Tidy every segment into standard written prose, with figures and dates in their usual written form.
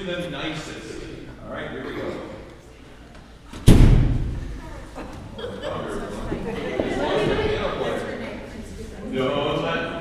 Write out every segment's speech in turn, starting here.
them nicest. All right, here we go. No, it's not.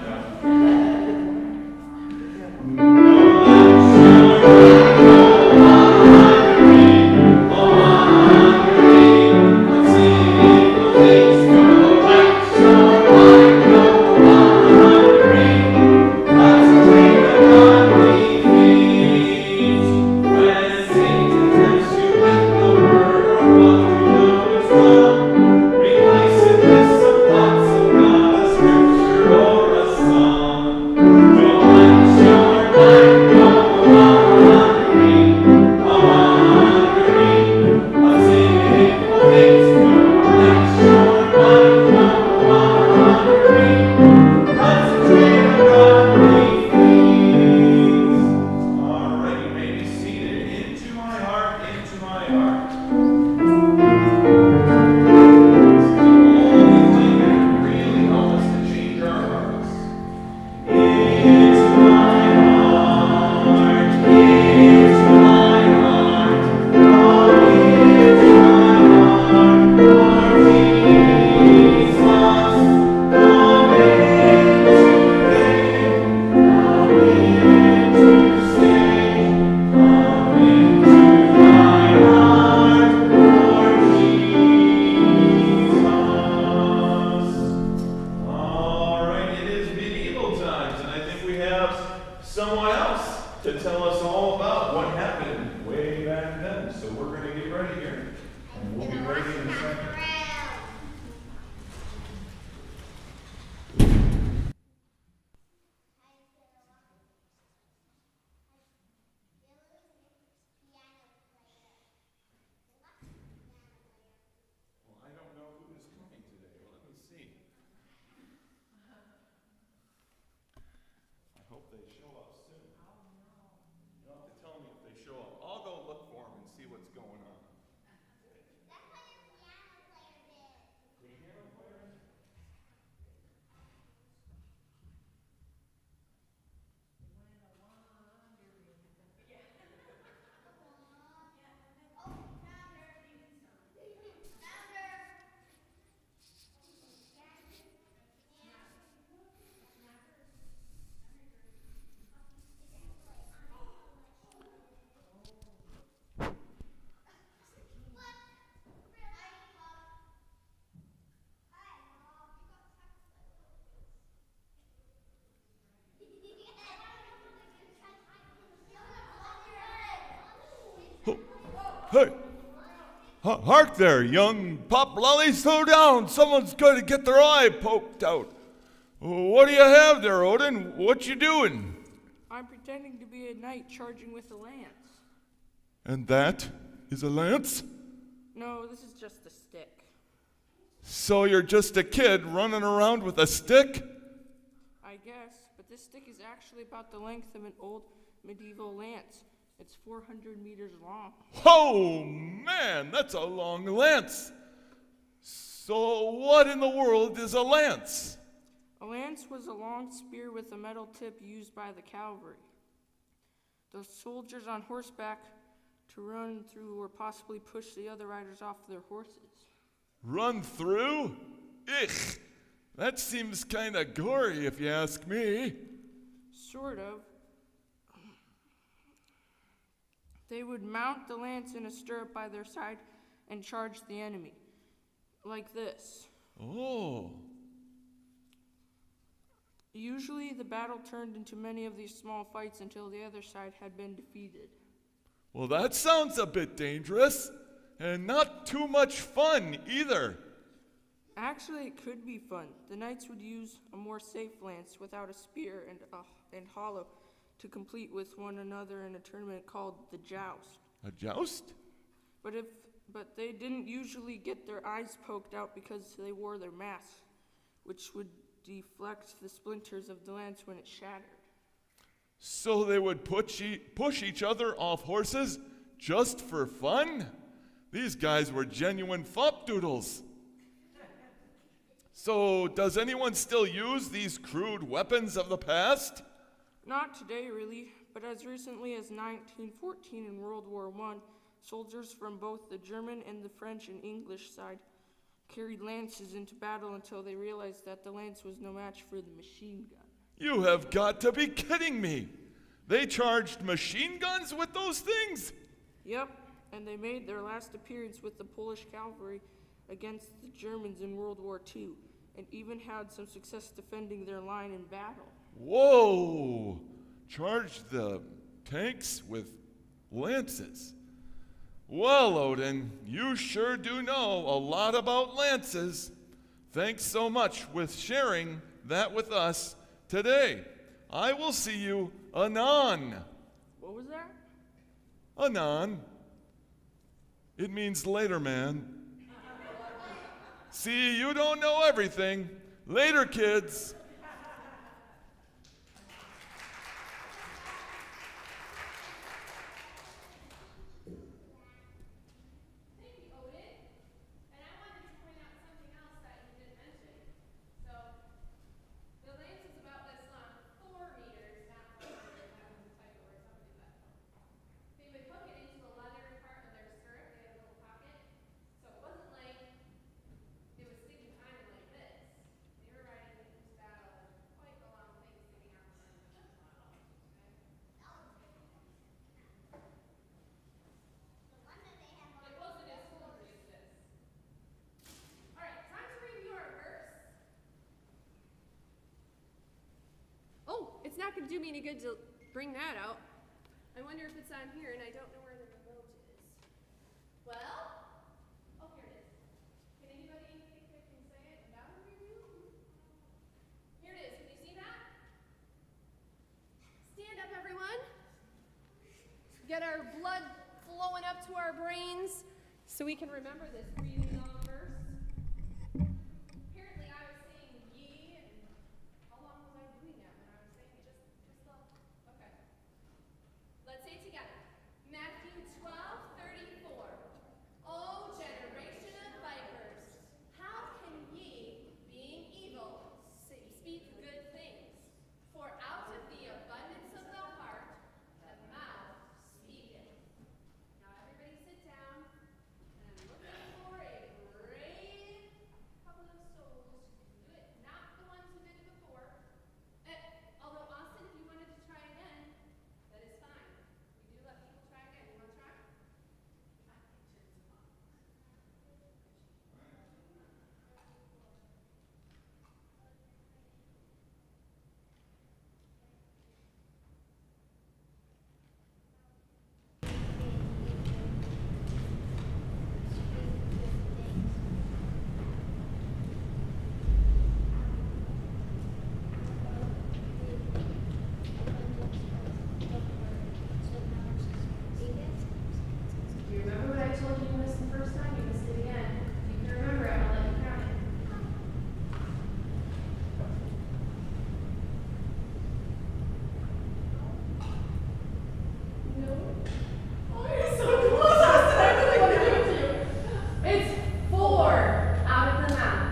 Hey, hark there, young pop lolly, slow down. Someone's going to get their eye poked out. What do you have there, Odin? What you doing? I'm pretending to be a knight charging with a lance. And that is a lance? No, this is just a stick. So you're just a kid running around with a stick? I guess, but this stick is actually about the length of an old medieval lance. It's 400 meters long. Oh, man, that's a long lance. So what in the world is a lance? A lance was a long spear with a metal tip used by the cavalry. The soldiers on horseback to run through or possibly push the other riders off their horses. Run through? Ugh, that seems kind of gory if you ask me. Sort of. They would mount the lance in a stirrup by their side and charge the enemy. Like this. Oh. Usually the battle turned into many of these small fights until the other side had been defeated. Well, that sounds a bit dangerous, and not too much fun either. Actually, it could be fun. The knights would use a more safe lance without a spear and hollow to compete with one another in a tournament called the joust. A joust? But they didn't usually get their eyes poked out because they wore their masks, which would deflect the splinters of the lance when it shattered. So they would push each other off horses just for fun? These guys were genuine fopdoodles. So does anyone still use these crude weapons of the past? Not today, really, but as recently as 1914 in World War I, soldiers from both the German and the French and English side carried lances into battle until they realized that the lance was no match for the machine gun. You have got to be kidding me. They charged machine guns with those things? Yep, and they made their last appearance with the Polish cavalry against the Germans in World War II, and even had some success defending their line in battle. Whoa! Charged the tanks with lances. Well, Odin, you sure do know a lot about lances. Thanks so much with sharing that with us today. I will see you anon. What was that? Anon. It means later, man. See, you don't know everything. Later, kids. Thank you, Odin. And I wanted to point out something else that you didn't mention. So, the lance is about this long, 4 meters, not 4 meters, that was a typo or something, but they would hook it into the leather part of their skirt. They had a little pocket. So it wasn't like it was sticking kind of like this. They were riding into battle with quite a long thing sticking out from under them. It wasn't as foolproof as this. Alright, time to review our verse. Oh, it's not going to do me any good to bring that out. I wonder if it's on here, and I don't know where the remote is. Well, oh, here it is. Can anybody think they can say it without a review? Here it is. Can you see that? Stand up, everyone. Get our blood flowing up to our brains so we can remember this really long verse. Apparently, I was saying ye, and how long was I doing that when I was saying it? Just the, okay. Let's say it together. Matthew 12:34. O generation of vipers, how can ye, being evil, speak good things? For out of the abundance of the heart, the mouth speaketh. Now everybody sit down, and I'm looking for a brave couple of souls who can do it, not the ones who did it before. Although Austin, if you wanted to try again, that is fine. We do let people try again. You want to try? Do you remember what I told you missed the first time? You missed it again. If you can remember it, I'll let you count it. No. Oh, you're so close, Austin. I really want to give it to you. It's 4 out of the mouth.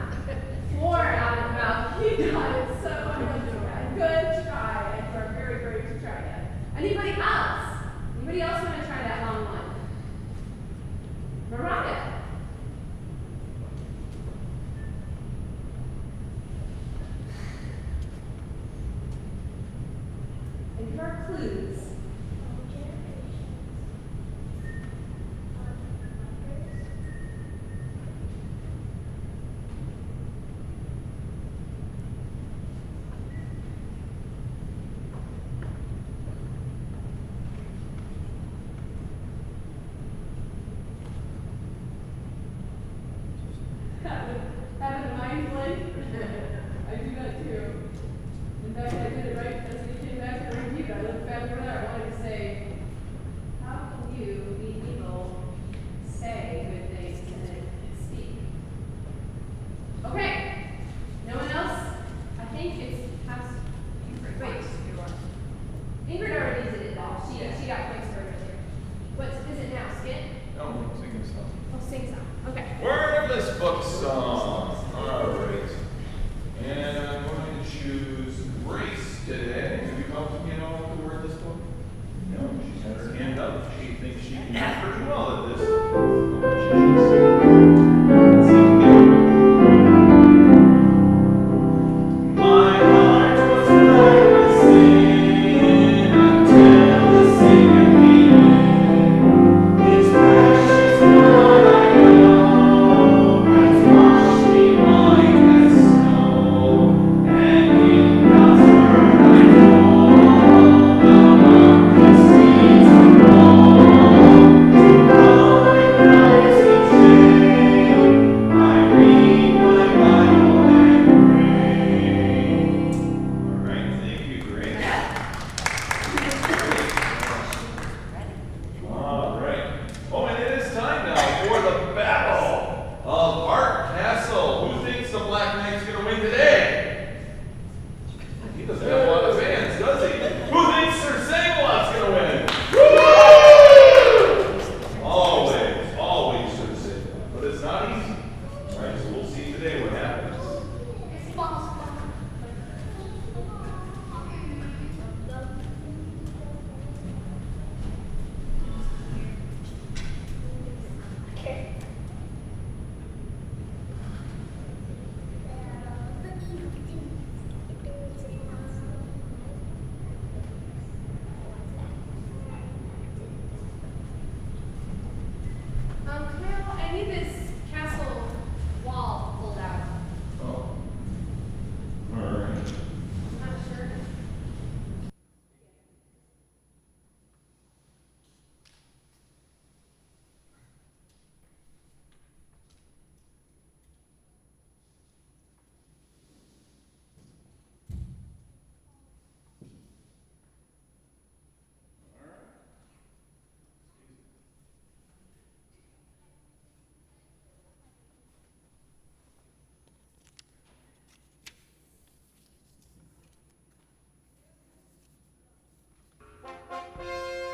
4 out of the mouth. You got it so much. Good try. You are very brave to try that. Anybody else? Anybody else want to try that long one? Mariah. And give our clues. Having a mind blank. I do that too. In fact, I did it right as we came back to review. I looked back over there.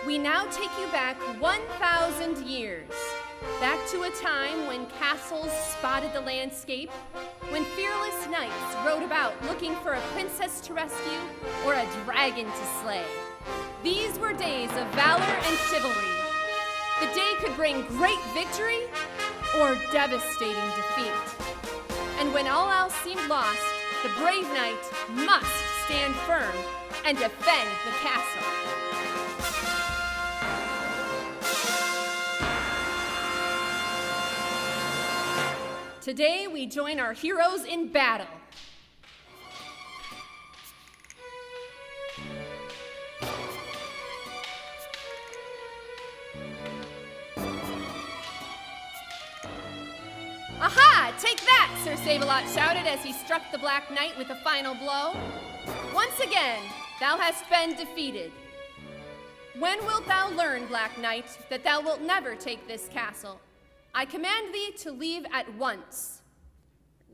We now take you back 1,000 years. Back to a time when castles spotted the landscape, when fearless knights rode about looking for a princess to rescue or a dragon to slay. These were days of valor and chivalry. The day could bring great victory or devastating defeat. And when all else seemed lost, the brave knight must stand firm and defend the castle. Today, we join our heroes in battle. Aha! Take that! Sir Save-A-Lot shouted as he struck the Black Knight with a final blow. Once again, thou hast been defeated. When wilt thou learn, Black Knight, that thou wilt never take this castle? I command thee to leave at once.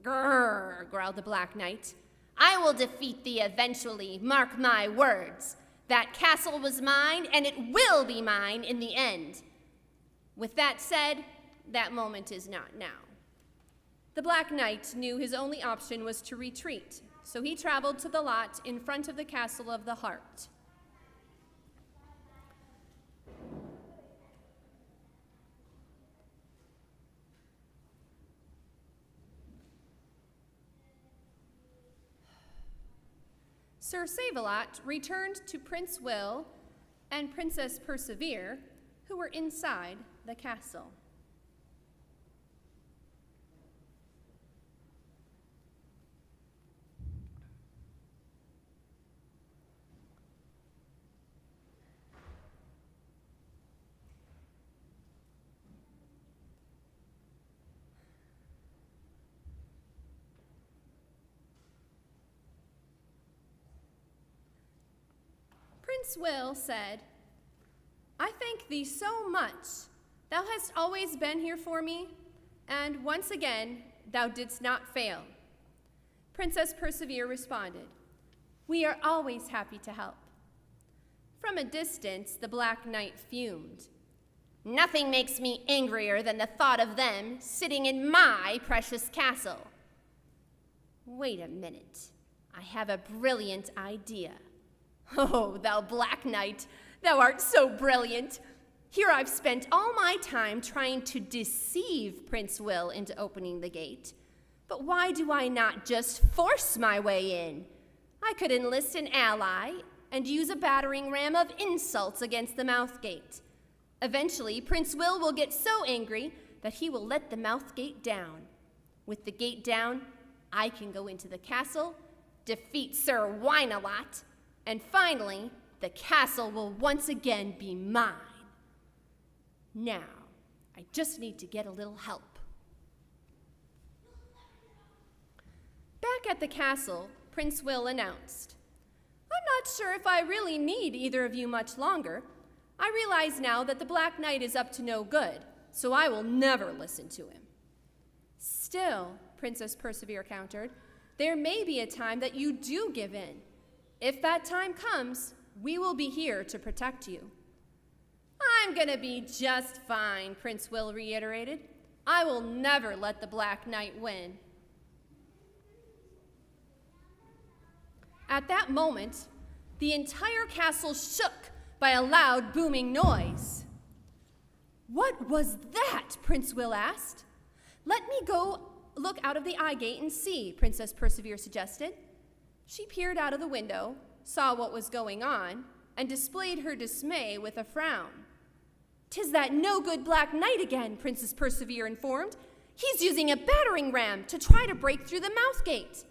Grrr, growled the Black Knight. I will defeat thee eventually, mark my words. That castle was mine, and it will be mine in the end. With that said, that moment is not now. The Black Knight knew his only option was to retreat, so he traveled to the lot in front of the Castle of the Heart. Sir Save-A-Lot returned to Prince Will and Princess Persevere, who were inside the castle. Prince Will said, I thank thee so much. Thou hast always been here for me, and once again thou didst not fail. Princess Persevere responded, we are always happy to help. From a distance, the Black Knight fumed. Nothing makes me angrier than the thought of them sitting in my precious castle. Wait a minute, I have a brilliant idea. Oh, thou Black Knight, thou art so brilliant. Here I've spent all my time trying to deceive Prince Will into opening the gate. But why do I not just force my way in? I could enlist an ally and use a battering ram of insults against the mouth gate. Eventually, Prince Will get so angry that he will let the mouth gate down. With the gate down, I can go into the castle, defeat Sir Whine-A-Lot, and finally, the castle will once again be mine. Now, I just need to get a little help. Back at the castle, Prince Will announced, I'm not sure if I really need either of you much longer. I realize now that the Black Knight is up to no good, so I will never listen to him. Still, Princess Persevere countered, there may be a time that you do give in. If that time comes, we will be here to protect you. I'm gonna be just fine, Prince Will reiterated. I will never let the Black Knight win. At that moment, the entire castle shook by a loud booming noise. What was that? Prince Will asked. Let me go look out of the eye gate and see, Princess Persevere suggested. She peered out of the window, saw what was going on, and displayed her dismay with a frown. 'Tis that no-good Black Knight again, Princess Persevere informed. He's using a battering ram to try to break through the mouth gate.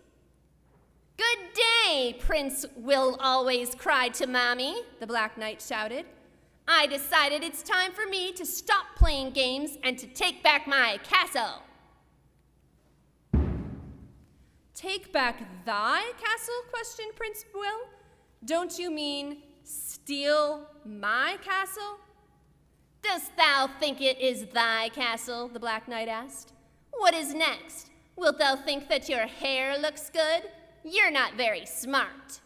Good day, Prince Will always cry to Mommy, the Black Knight shouted. I decided it's time for me to stop playing games and to take back my castle. Take back thy castle? Questioned Prince Will. Don't you mean steal my castle? Dost thou think it is thy castle? The Black Knight asked. What is next? Wilt thou think that your hair looks good? You're not very smart.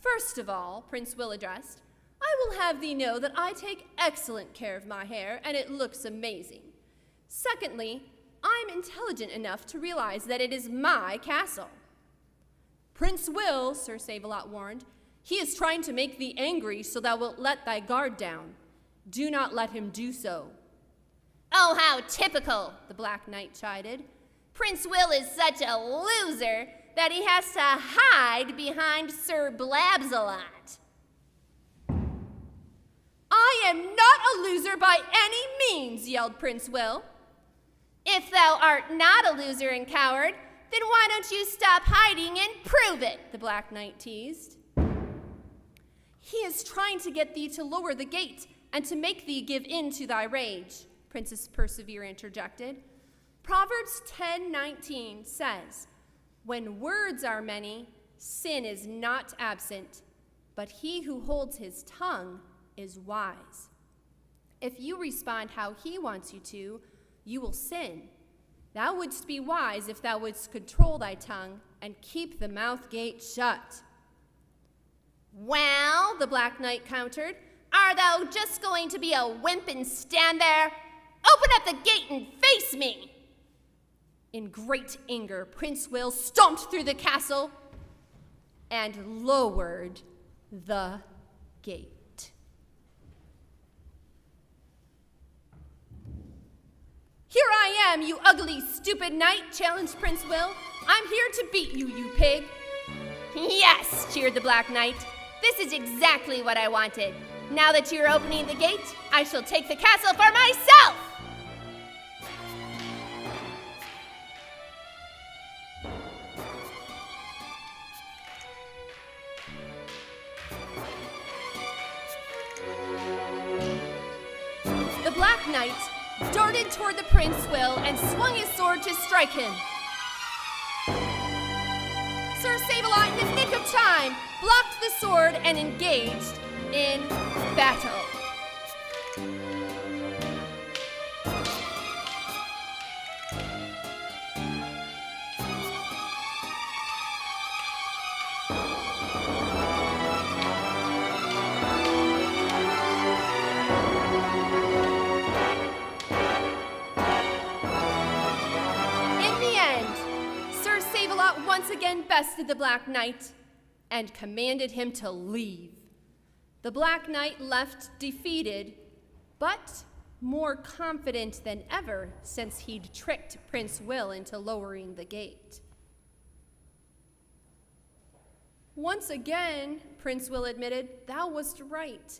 First of all, Prince Will addressed, I will have thee know that I take excellent care of my hair, and it looks amazing. Secondly, I'm intelligent enough to realize that it is my castle. Prince Will, Sir Save-A-Lot warned, he is trying to make thee angry so thou wilt let thy guard down. Do not let him do so. Oh, how typical, the Black Knight chided. Prince Will is such a loser that he has to hide behind Sir Blabs-A-Lot. I am not a loser by any means, yelled Prince Will. If thou art not a loser and coward, then why don't you stop hiding and prove it, the Black Knight teased. He is trying to get thee to lower the gate and to make thee give in to thy rage, Princess Persevere interjected. Proverbs 10:19 says, when words are many, sin is not absent, but he who holds his tongue is wise. If you respond how he wants you to, you will sin. Thou wouldst be wise if thou wouldst control thy tongue and keep the mouth gate shut. Well, the Black Knight countered, are thou just going to be a wimp and stand there? Open up the gate and face me! In great anger, Prince Will stomped through the castle and lowered the gate. Here I am, you ugly, stupid knight, challenged Prince Will. I'm here to beat you, you pig. Yes, cheered the Black Knight. This is exactly what I wanted. Now that you're opening the gate, I shall take the castle for myself! The Black Knight darted toward the Prince Will and swung his sword to strike him. Sir Save-A-Lot, in the nick of time, blocked the sword and engaged in battle. Once again bested the Black Knight and commanded him to leave. The Black Knight left defeated, but more confident than ever since he'd tricked Prince Will into lowering the gate. Once again, Prince Will admitted, thou wast right.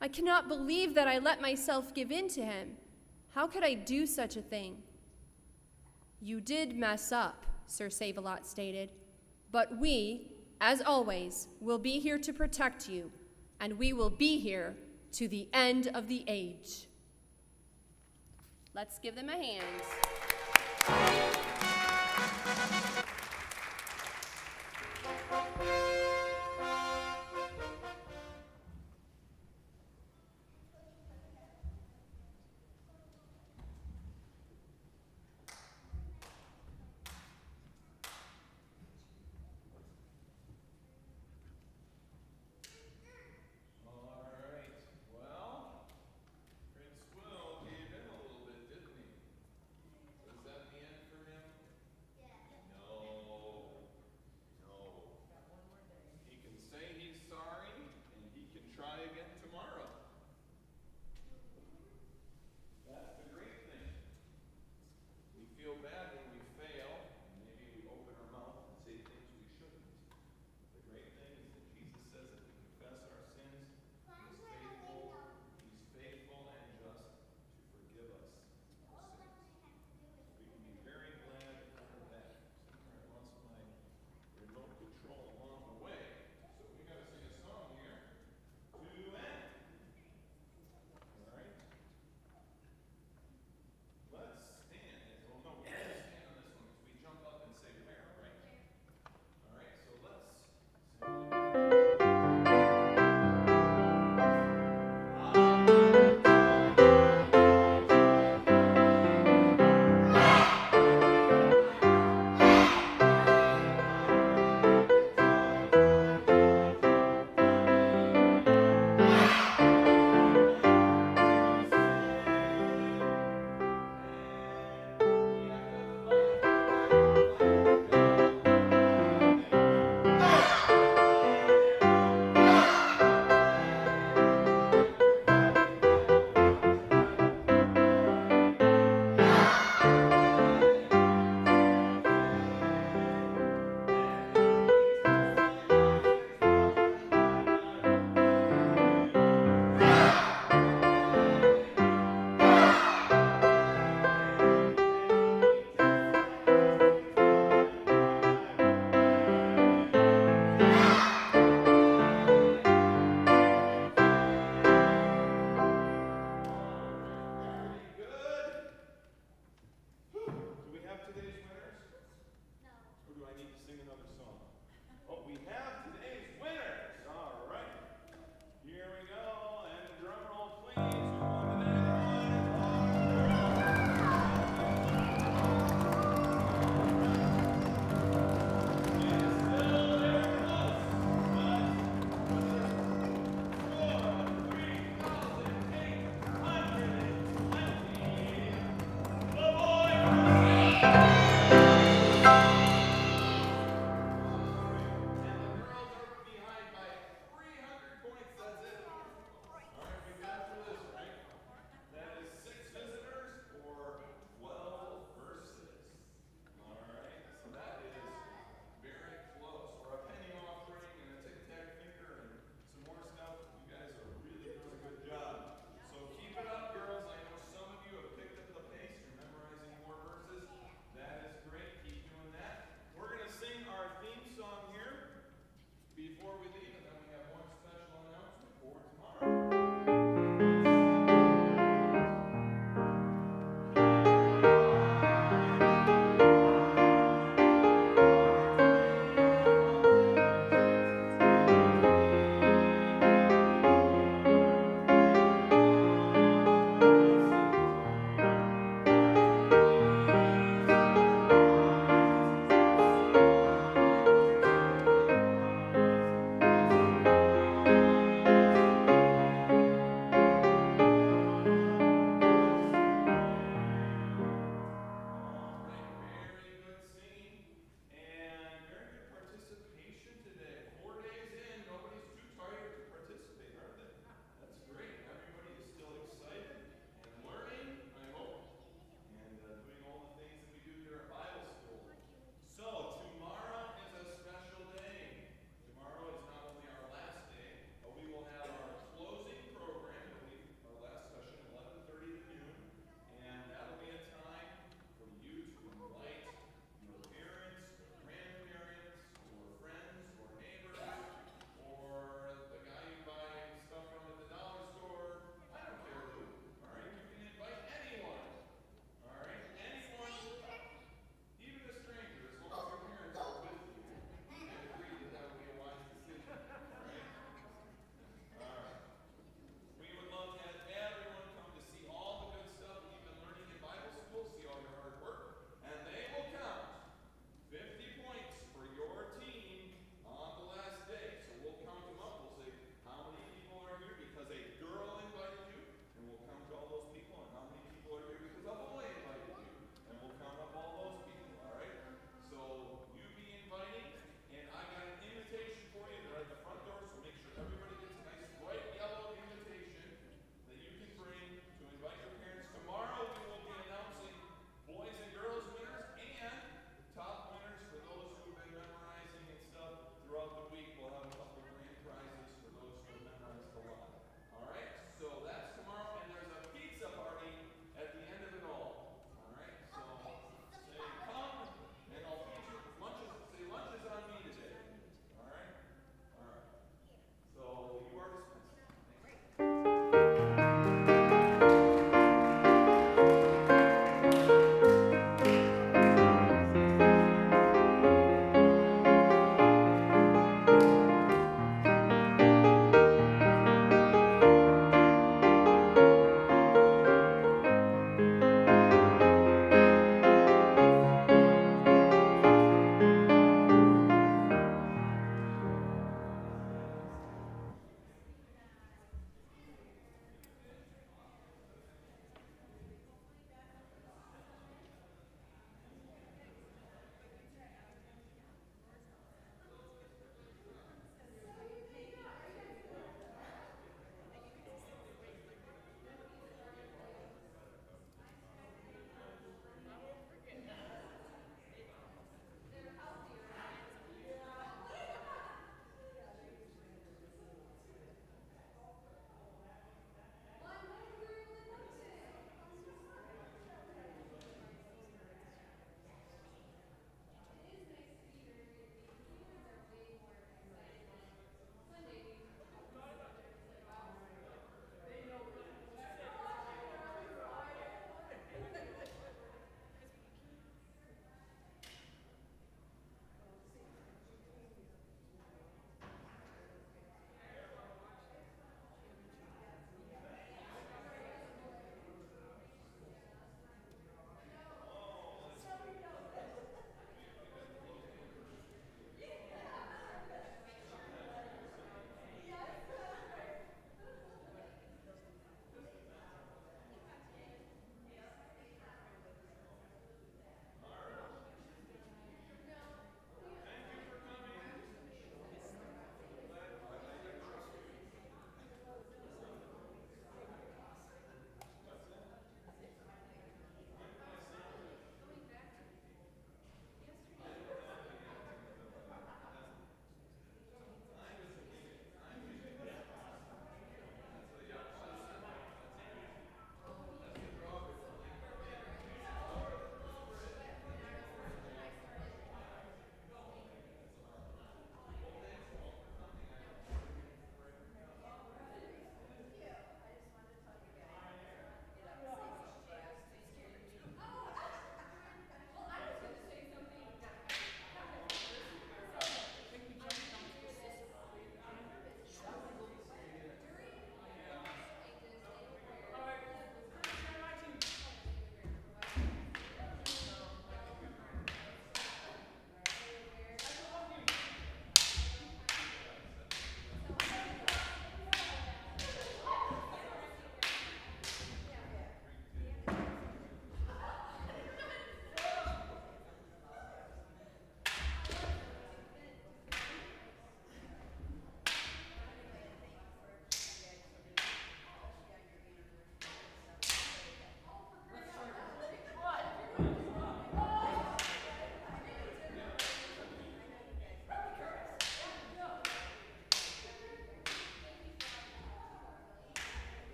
I cannot believe that I let myself give in to him. How could I do such a thing? You did mess up, Sir Save-A-Lot stated, but we, as always, will be here to protect you, and we will be here to the end of the age. Let's give them a hand.